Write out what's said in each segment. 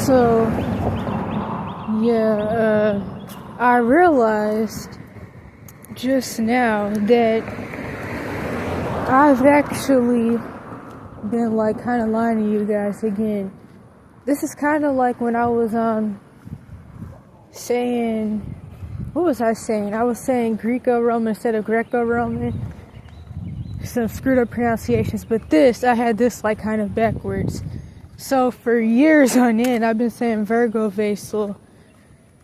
So, yeah, I realized just now that I've actually been like kind of lying to you guys again. This is kind of like when I was saying, what was I saying? I was saying Greco-Roman instead of Greco-Roman. Some screwed up pronunciations, but I had this like kind of backwards. So for years on end, I've been saying Virgo-Vasal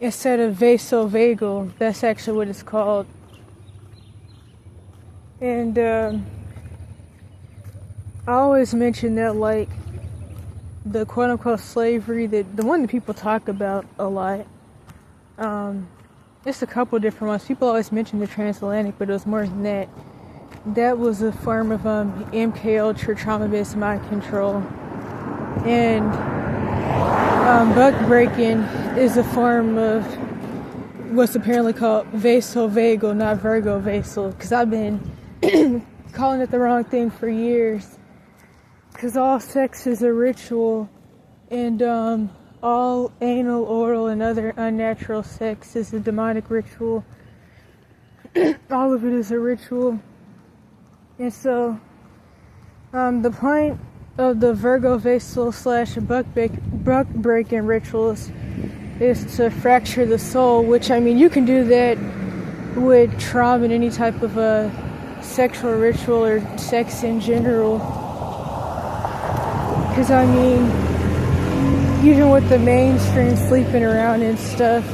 instead of Vaso-Vagal. That's actually what it's called. And I always mention that like the quote-unquote slavery, the one that people talk about a lot. It's a couple different ones. People always mention the transatlantic, but it was more than that. That was a form of MK Ultra trauma-based mind control. And buck breaking is a form of what's apparently called Vaso-Vagal, not Virgo-Vasal. Because I've been calling it the wrong thing for years. Because all sex is a ritual. And all anal, oral, and other unnatural sex is a demonic ritual. All of it is a ritual. And so, the point of the Virgo-Vasal / buck breaking rituals is to fracture the soul, which, I mean, you can do that with trauma and any type of a sexual ritual or sex in general. Because, I mean, even with the mainstream sleeping around and stuff,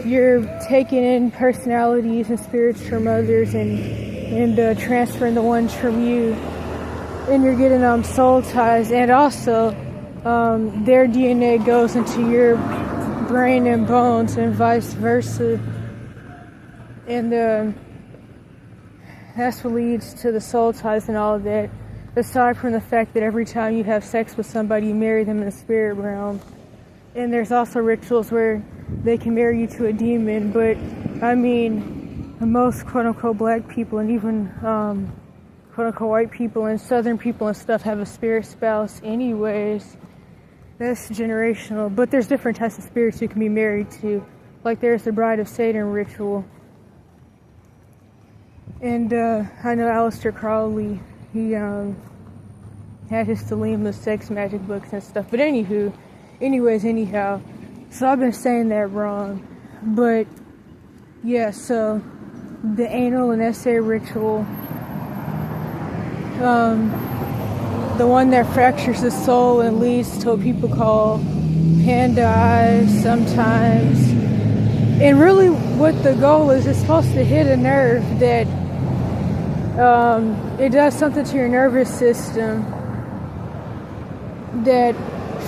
you're taking in personalities and spirits from others and transferring the ones from you, and you're getting soul ties, and also their DNA goes into your brain and bones and vice versa, and that's what leads to the soul ties and all of that, aside from the fact that every time you have sex with somebody, you marry them in the spirit realm. And there's also rituals where they can marry you to a demon, but I mean, most quote-unquote black people and even quote-unquote white people and southern people and stuff have a spirit spouse anyways. That's generational. But there's different types of spirits you can be married to. Like there's the Bride of Satan ritual. And I know Aleister Crowley, he had his Thelema sex magic books and stuff. But anyhow. So I've been saying that wrong. But yeah, so the anal and essay ritual, the one that fractures the soul and leads to what people call panda eyes sometimes. And really what the goal is, it's supposed to hit a nerve that it does something to your nervous system that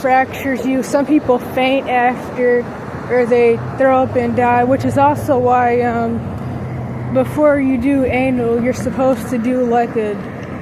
fractures you. Some people faint after, or they throw up and die, which is also why before you do anal, you're supposed to do like a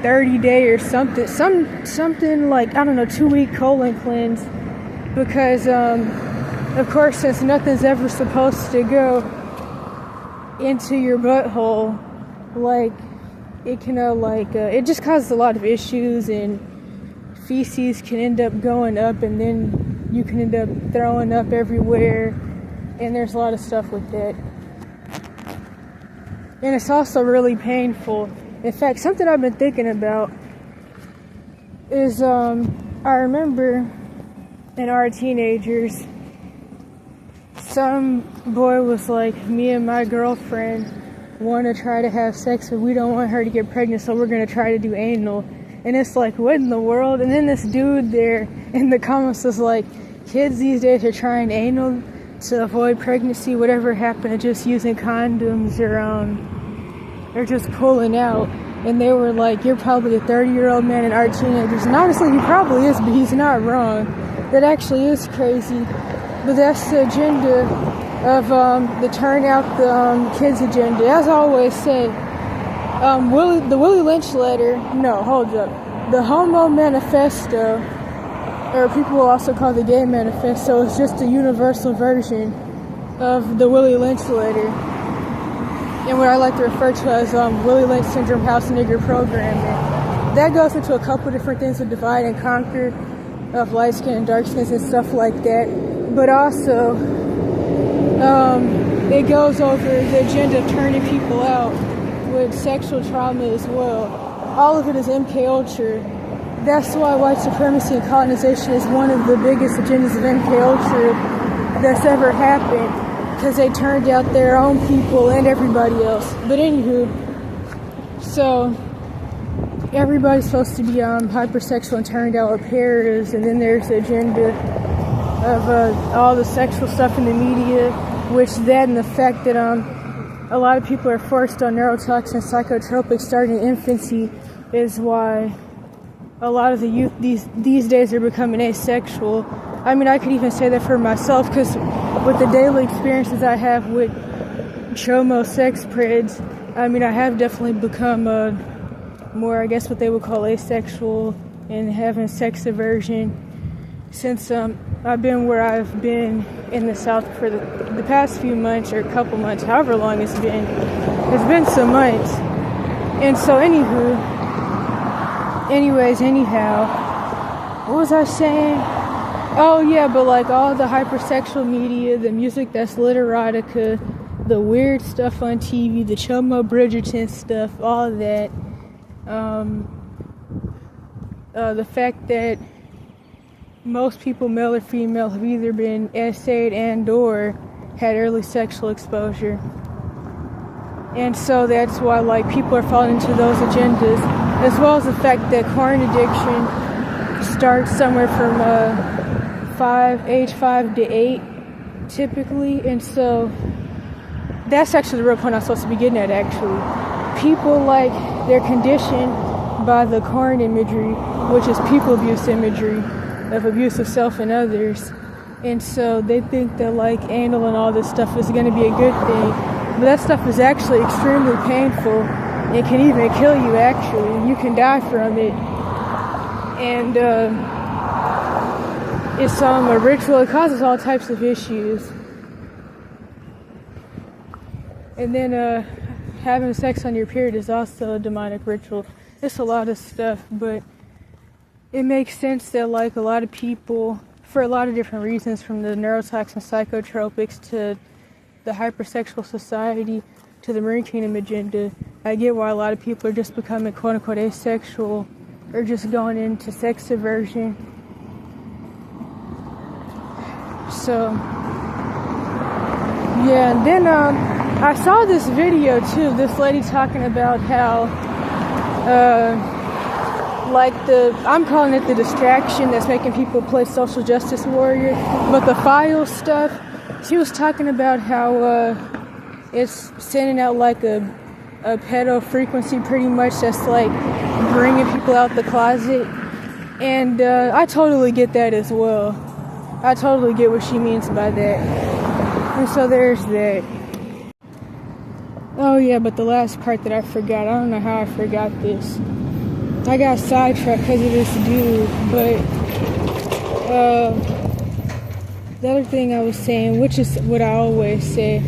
30-day or something like, I don't know, 2-week colon cleanse, because of course, since nothing's ever supposed to go into your butthole, like it can it just causes a lot of issues, and feces can end up going up, and then you can end up throwing up everywhere, and there's a lot of stuff with that. And it's also really painful. In fact, something I've been thinking about is, I remember in our teenagers, some boy was like, me and my girlfriend want to try to have sex, but we don't want her to get pregnant, so we're going to try to do anal. And it's like, what in the world? And then this dude there in the comments was like, kids these days are trying anal to avoid pregnancy, whatever happened to just using condoms, or just pulling out. And they were like, you're probably a 30-year-old man and our teenagers. And honestly, he probably is, but he's not wrong. That actually is crazy. But that's the agenda of the turn out the kids agenda. As I always say, the Willie Lynch letter, no, hold up. The Homo Manifesto, or people will also call the Gay Manifesto, is just a universal version of the Willie Lynch letter. And what I like to refer to as Willie Lynch Syndrome House Nigger Programming. That goes into a couple different things with divide and conquer. of light skin and dark skins and stuff like that. But also, it goes over the agenda of turning people out with sexual trauma as well. All of it is MK Ultra. That's why white supremacy and colonization is one of the biggest agendas of MK Ultra that's ever happened, because they turned out their own people and everybody else. But anywho, so everybody's supposed to be hypersexual and turned out with pairs, and then there's the agenda of all the sexual stuff in the media, which that and the fact that a lot of people are forced on neurotoxin and psychotropics starting in infancy is why a lot of the youth these days are becoming asexual. I mean, I could even say that for myself, because with the daily experiences I have with chomo sex preds, I mean, I have definitely become more, I guess, what they would call asexual and having sex aversion since I've been where I've been in the South for the past few months, or a couple months, however long it's been. It's been some months. And so anyhow, what was I saying? Oh yeah, but like all the hypersexual media, the music that's lit erotica, the weird stuff on TV, the Chomo Bridgerton stuff, all of that. The fact that most people, male or female, have either been essayed and or had early sexual exposure. And so that's why like people are falling into those agendas, as well as the fact that porn addiction starts somewhere from age 5 to 8 typically. And so that's actually the real point I'm supposed to be getting at, actually. People, like, they're conditioned by the corn imagery, which is people abuse imagery of abuse of self and others. And so they think that like anal and all this stuff is going to be a good thing. But that stuff is actually extremely painful. It can even kill you, actually. You can die from it. And it's a ritual. It causes all types of issues. And then having sex on your period is also a demonic ritual. It's a lot of stuff, but it makes sense that like a lot of people, for a lot of different reasons, from the neurotoxin psychotropics to the hypersexual society to the Marine Kingdom agenda, I get why a lot of people are just becoming quote-unquote asexual or just going into sex aversion. So, yeah, and then I saw this video too, this lady talking about how I'm calling it the distraction that's making people play social justice warrior, but the file stuff, she was talking about how it's sending out like a pedo frequency pretty much, that's like bringing people out the closet. And I totally get that as well. I totally get what she means by that. And so there's that. Oh yeah, but the last part that I forgot, I don't know how I forgot this. I got sidetracked because of this dude, but the other thing I was saying, which is what I always say,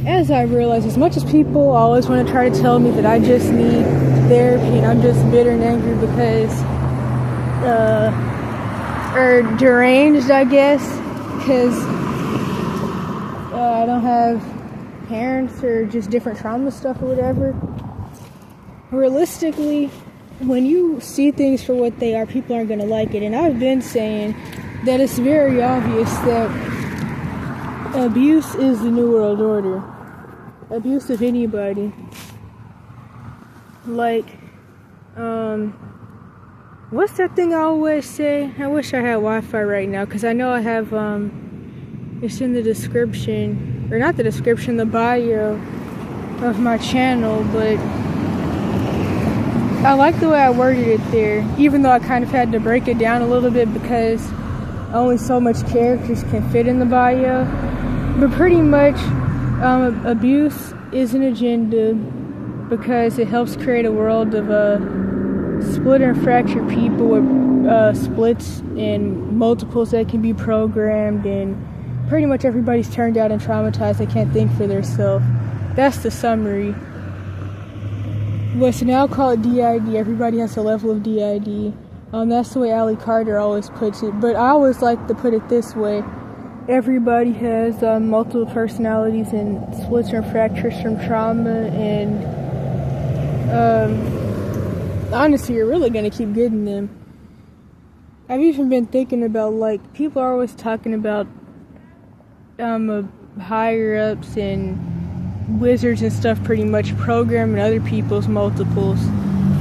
as I realize, as much as people always want to try to tell me that I just need therapy and I'm just bitter and angry because, or deranged, I guess, because I don't have parents or just different trauma stuff or whatever. Realistically, when you see things for what they are, people aren't going to like it. And I've been saying that it's very obvious that abuse is the New World Order. Abuse of anybody. Like, what's that thing I always say? I wish I had Wi-Fi right now, because I know I have, it's in the description, or not the description, the bio of my channel, but I like the way I worded it there, even though I kind of had to break it down a little bit because only so much characters can fit in the bio. But pretty much, abuse is an agenda because it helps create a world of split and fractured people with splits and multiples that can be programmed, and pretty much everybody's turned out and traumatized. They can't think for themselves. That's the summary. What's now called D.I.D. Everybody has a level of D.I.D. That's the way Ally Carter always puts it. But I always like to put it this way. Everybody has multiple personalities and splits and fractures from trauma, and honestly, you're really going to keep getting them. I've even been thinking about, like, people are always talking about higher-ups and wizards and stuff pretty much programming other people's multiples.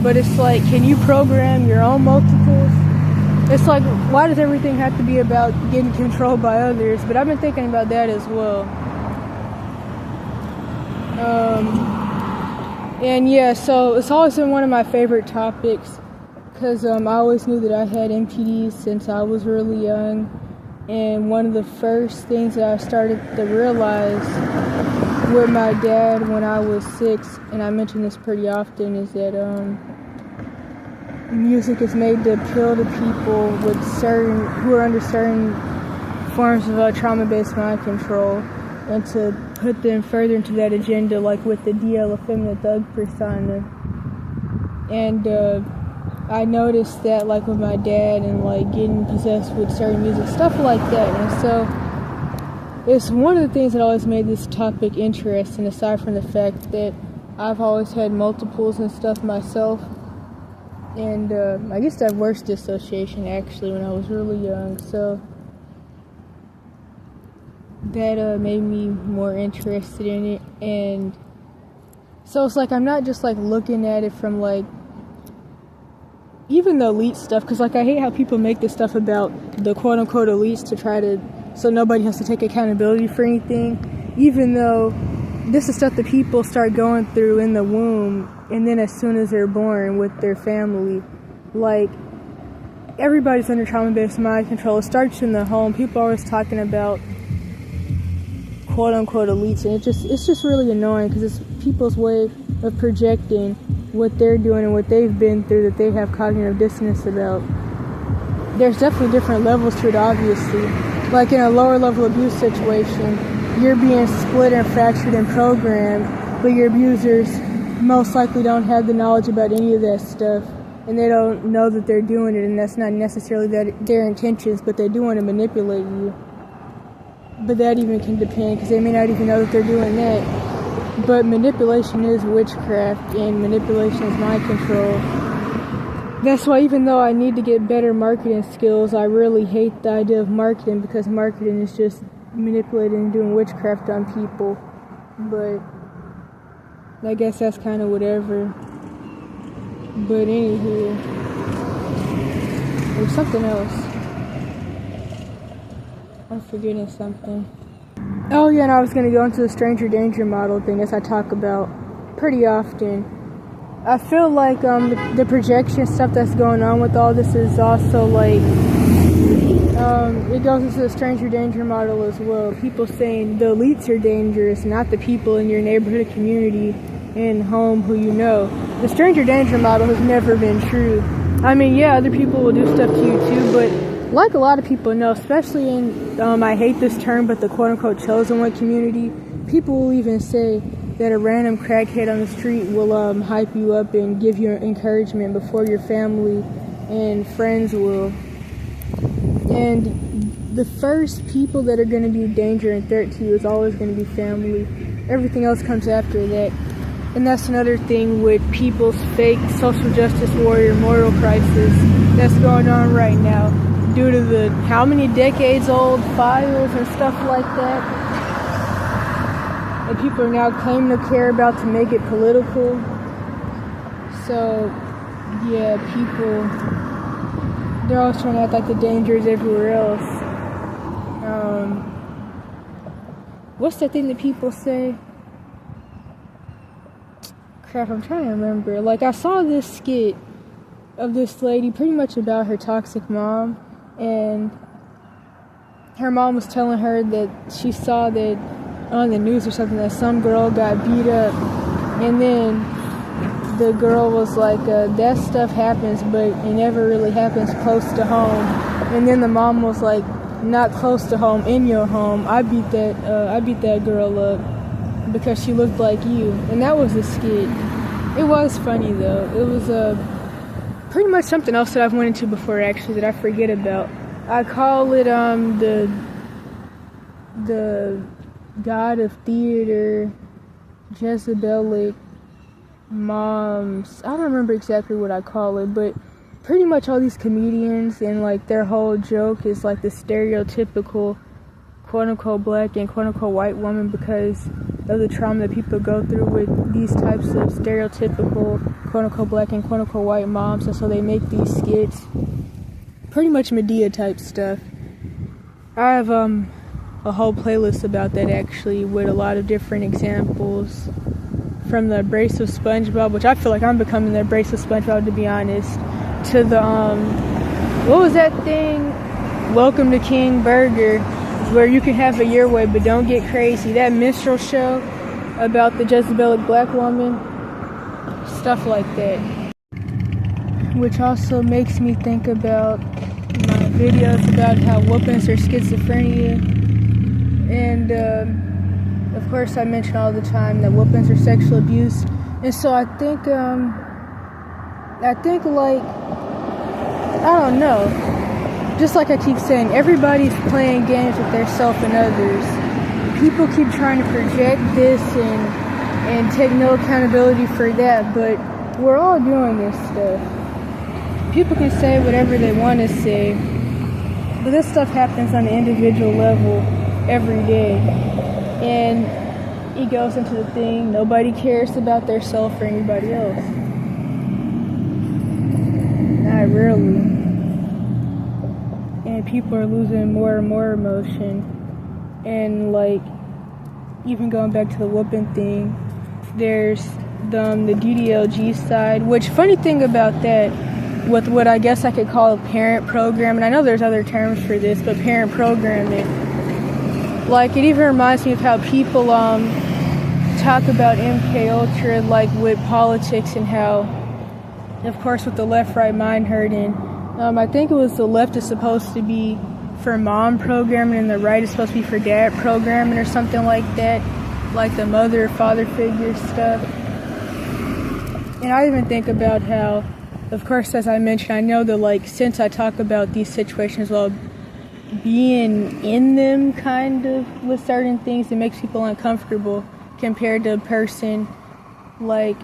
But it's like, can you program your own multiples? It's like, why does everything have to be about getting controlled by others? But I've been thinking about that as well. And yeah, so it's always been one of my favorite topics, because I always knew that I had MPDs since I was really young. And one of the first things that I started to realize with my dad when I was 6, and I mention this pretty often, is that music is made to appeal to people who are under certain forms of trauma-based mind control, and to put them further into that agenda, like with the DL effeminate thug persona. And I noticed that, like, with my dad and, like, getting possessed with certain music, stuff like that. And so it's one of the things that always made this topic interesting, aside from the fact that I've always had multiples and stuff myself. And I used to have worse dissociation, actually, when I was really young. So that made me more interested in it. And so it's like, I'm not just, like, looking at it from, like, even the elite stuff, because, like, I hate how people make this stuff about the quote-unquote elites to try to, so nobody has to take accountability for anything, even though this is stuff that people start going through in the womb, and then as soon as they're born with their family. Like, everybody's under trauma-based mind control. It starts in the home. People are always talking about quote-unquote elites, and it's just really annoying, because it's people's way of projecting what they're doing and what they've been through that they have cognitive dissonance about. There's definitely different levels to it, obviously. Like in a lower level abuse situation, you're being split and fractured and programmed, but your abusers most likely don't have the knowledge about any of that stuff, and they don't know that they're doing it, and that's not necessarily their intentions, but they do want to manipulate you. But that even can depend, because they may not even know that they're doing that. But manipulation is witchcraft, and manipulation is mind control. That's why, even though I need to get better marketing skills, I really hate the idea of marketing, because marketing is just manipulating and doing witchcraft on people. But I guess that's kind of whatever. But anywho, there's something else. I'm forgetting something. Oh yeah, and I was going to go into the stranger danger model thing, as I talk about pretty often. I feel like the projection stuff that's going on with all this is also like, it goes into the stranger danger model as well. People saying the elites are dangerous, not the people in your neighborhood, community, and home who you know. The stranger danger model has never been true. I mean, yeah, other people will do stuff to you too, but like a lot of people know, especially in, I hate this term, but the quote-unquote chosen one community, people will even say that a random crackhead on the street will hype you up and give you encouragement before your family and friends will. And the first people that are going to be a danger and threat to you is always going to be family. Everything else comes after that. And that's another thing with people's fake social justice warrior moral crisis that's going on right now, due to the how many decades old files and stuff like that that people are now claiming to care about to make it political. So yeah, people, they're always trying to act like the danger is everywhere else. What's that thing that people say? Crap, I'm trying to remember. Like, I saw this skit of this lady pretty much about her toxic mom, and her mom was telling her that she saw that on the news or something that some girl got beat up, and then the girl was like, that stuff happens, but it never really happens close to home. And then the mom was like, not close to home, in your home. I beat that girl up because she looked like you. And that was a skit. It was funny though. It was pretty much something else that I've went into before, actually, that I forget about. I call it the god of theater, Jezebelic moms. I don't remember exactly what I call it, but pretty much all these comedians and like their whole joke is like the stereotypical quote-unquote black and quote-unquote white woman because of the trauma that people go through with these types of stereotypical quote-unquote black and quote-unquote white moms, and so they make these skits, pretty much Madea type stuff. I have a whole playlist about that, actually, with a lot of different examples, from the abrasive SpongeBob, which I feel like I'm becoming the abrasive SpongeBob, to be honest, to the what was that thing, Welcome to King Burger, where you can have it your way but don't get crazy, that minstrel show about the Jezebelic black woman, stuff like that. Which also makes me think about my videos about how whoopens are schizophrenia. And of course I mention all the time that whoopens are sexual abuse. And so I think like, I don't know, just like I keep saying, everybody's playing games with their self and others. People keep trying to project this and take no accountability for that, but we're all doing this stuff. People can say whatever they want to say, but this stuff happens on an individual level every day. And it goes into the thing, nobody cares about their self or anybody else. Not really. And people are losing more and more emotion. And like, even going back to the whooping thing, there's the DDLG side, which, funny thing about that, with what I guess I could call a parent program, and I know there's other terms for this, but parent programming, like, it even reminds me of how people talk about MK Ultra, like with politics, and how, of course, with the left-right mind herding, I think it was the left is supposed to be for mom programming and the right is supposed to be for dad programming or something like that, like the mother father figure stuff. And I even think about how, of course, as I mentioned, I know that, like, since I talk about these situations, well, being in them kind of with certain things, it makes people uncomfortable compared to a person like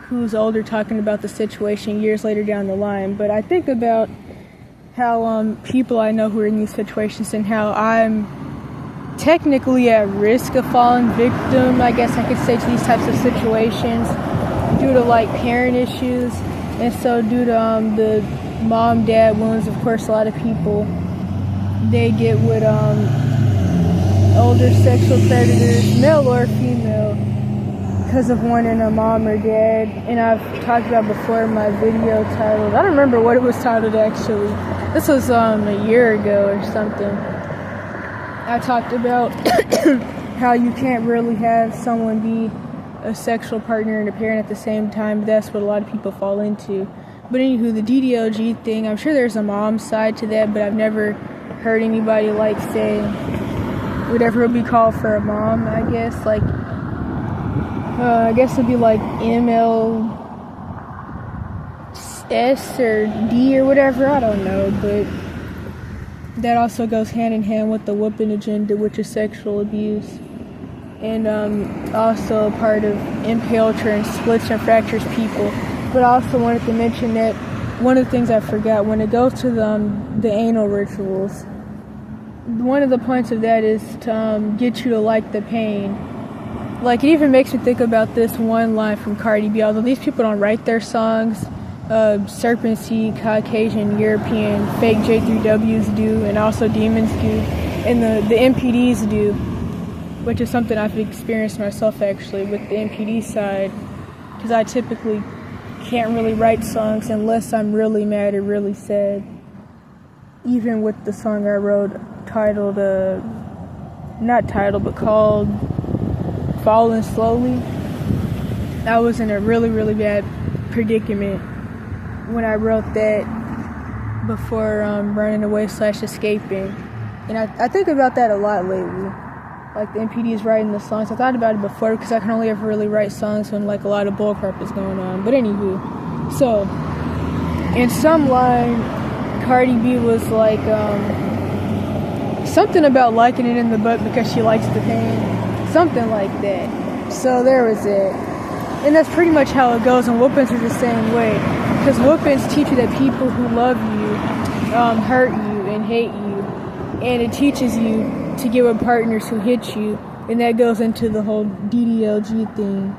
who's older talking about the situation years later down the line. But I think about how people I know who are in these situations and how I'm technically at risk of falling victim, I guess I could say, to these types of situations due to like parent issues. And so due to the mom-dad wounds, of course, a lot of people, they get with older sexual predators, male or female, because of wanting a mom or dad. And I've talked about before in my video titled, I don't remember what it was titled actually, this was a year ago or something. I talked about how you can't really have someone be a sexual partner and a parent at the same time, but that's what a lot of people fall into. But anywho, the DDLG thing, I'm sure there's a mom side to that, but I've never heard anybody like say whatever would be called for a mom, I guess. Like, I guess it'd be like MLS or D or whatever, I don't know, but that also goes hand in hand with the whooping agenda, which is sexual abuse. And also part of MK Ultra and splits and fractures people. But I also wanted to mention that one of the things I forgot, when it goes to the anal rituals, one of the points of that is to get you to like the pain. Like, it even makes me think about this one line from Cardi B, although these people don't write their songs, Serpent Seed, Caucasian, European, fake J3Ws do, and also demons do, and the MPDs do, which is something I've experienced myself actually with the MPD side, because I typically can't really write songs unless I'm really mad or really sad. Even with the song I wrote titled, not titled, but called Falling Slowly, I was in a really, really bad predicament when I wrote that before running away / escaping. And I think about that a lot lately. Like, the MPDs writing the songs. I thought about it before because I can only ever really write songs when like a lot of bullcrap is going on. But anywho, so in some line, Cardi B was like, something about liking it in the butt because she likes the pain. Something like that. So there was it. And that's pretty much how it goes, and whoopens are the same way. Because whoopens teach you that people who love you hurt you and hate you. And it teaches you to get with partners who hit you. And that goes into the whole DDLG thing.